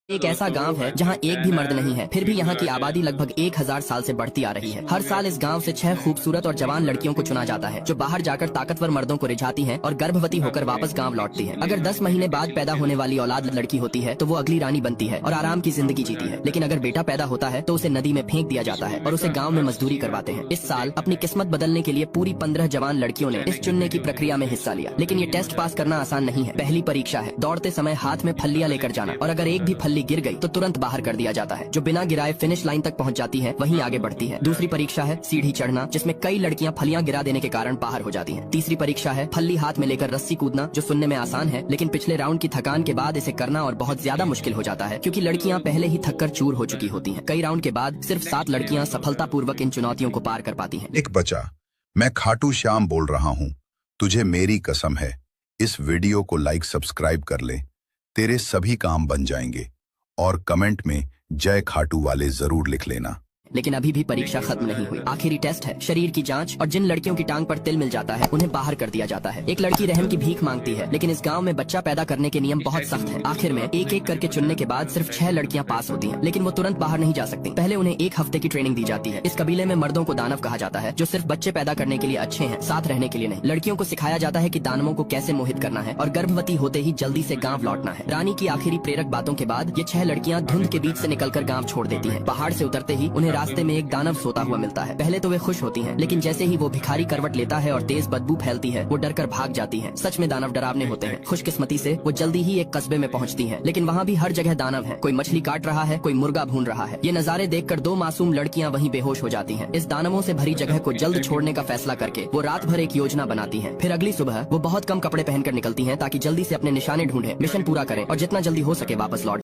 एक ऐसा गांव है जहां एक भी मर्द नहीं है, फिर भी यहां की आबादी लगभग 1000 साल से बढ़ती आ रही है। हर साल इस गांव से 6 खूबसूरत और जवान लड़कियों को चुना जाता है जो बाहर जाकर ताकतवर मर्दों को रिझाती हैं और गर्भवती होकर वापस गांव लौटती हैं। अगर 10 महीने बाद पैदा होने वाली औलाद लड़की होती है तो वो अगली रानी बनती है और आराम की जिंदगी जीती है। लेकिन अगर बेटा पैदा होता है तो उसे नदी में फेंक दिया जाता है और उसे गाँव में मजदूरी करवाते हैं। इस साल अपनी किस्मत बदलने के लिए पूरी 15 जवान लड़कियों ने इस चुनने की प्रक्रिया में हिस्सा लिया। लेकिन ये टेस्ट पास करना आसान नहीं है। पहली परीक्षा है दौड़ते समय हाथ में फल्लियां लेकर जाना, और अगर एक भी फल्ली गिर गई तो तुरंत बाहर कर दिया जाता है। जो बिना गिराए फिनिश लाइन तक पहुंच जाती है वहीं आगे बढ़ती है। दूसरी परीक्षा है सीढ़ी चढ़ना, जिसमें कई लड़कियां फलियां गिरा देने के कारण बाहर हो जाती हैं। तीसरी परीक्षा है फल्ली हाथ में लेकर रस्सी कूदना, जो सुनने में आसान है लेकिन पिछले राउंड की थकान के बाद इसे करना और बहुत ज्यादा मुश्किल हो जाता है, क्योंकि लड़कियां पहले ही थककर चूर हो चुकी होती हैं। कई राउंड के बाद सिर्फ 7 लड़कियां सफलतापूर्वक इन चुनौतियों को पार कर पाती हैं। एक बचा, मैं खाटू श्याम बोल रहा हूँ। तुझे मेरी कसम है, इस वीडियो को लाइक सब्सक्राइब कर ले, तेरे सभी काम बन जाएंगे। और कमेंट में जय खाटू वाले जरूर लिख लेना। लेकिन अभी भी परीक्षा खत्म नहीं हुई। आखिरी टेस्ट है शरीर की जांच, और जिन लड़कियों की टांग पर तिल मिल जाता है उन्हें बाहर कर दिया जाता है। एक लड़की रहम की भीख मांगती है, लेकिन इस गांव में बच्चा पैदा करने के नियम बहुत सख्त हैं। आखिर में एक एक करके चुनने के बाद सिर्फ 6 लड़कियां पास होती हैं, लेकिन वो तुरंत बाहर नहीं जा सकती। पहले उन्हें 1 हफ्ते की ट्रेनिंग दी जाती है। इस कबीले में मर्दों को दानव कहा जाता है, जो सिर्फ बच्चे पैदा करने के लिए अच्छे हैं, साथ रहने के लिए नहीं। लड़कियों को सिखाया जाता है कि दानवों को कैसे मोहित करना है और गर्भवती होते ही जल्दी से गाँव लौटना है। रानी की आखिरी प्रेरक बातों के बाद ये 6 लड़कियां धुंध के बीच से निकलकर गाँव छोड़ देती है। पहाड़ से उतरते ही उन्हें रास्ते में एक दानव सोता हुआ मिलता है। पहले तो वे खुश होती हैं, लेकिन जैसे ही वो भिखारी करवट लेता है और तेज बदबू फैलती है, वो डरकर भाग जाती हैं। सच में दानव डरावने होते हैं। खुशकिस्मती से वो जल्दी ही एक कस्बे में पहुंचती हैं, लेकिन वहाँ भी हर जगह दानव है। कोई मछली काट रहा है, कोई मुर्गा भून रहा है। ये नजारे देखकर 2 मासूम लड़कियां वहीं बेहोश हो जाती हैं। इस दानवों से भरी जगह को जल्द छोड़ने का फैसला करके वो रात भर एक योजना बनाती हैं। फिर अगली सुबह वो बहुत कम कपड़े पहनकर निकलती हैं ताकि जल्दी से अपने निशाने ढूंढें, मिशन पूरा करें और जितना जल्दी हो सके वापस लौट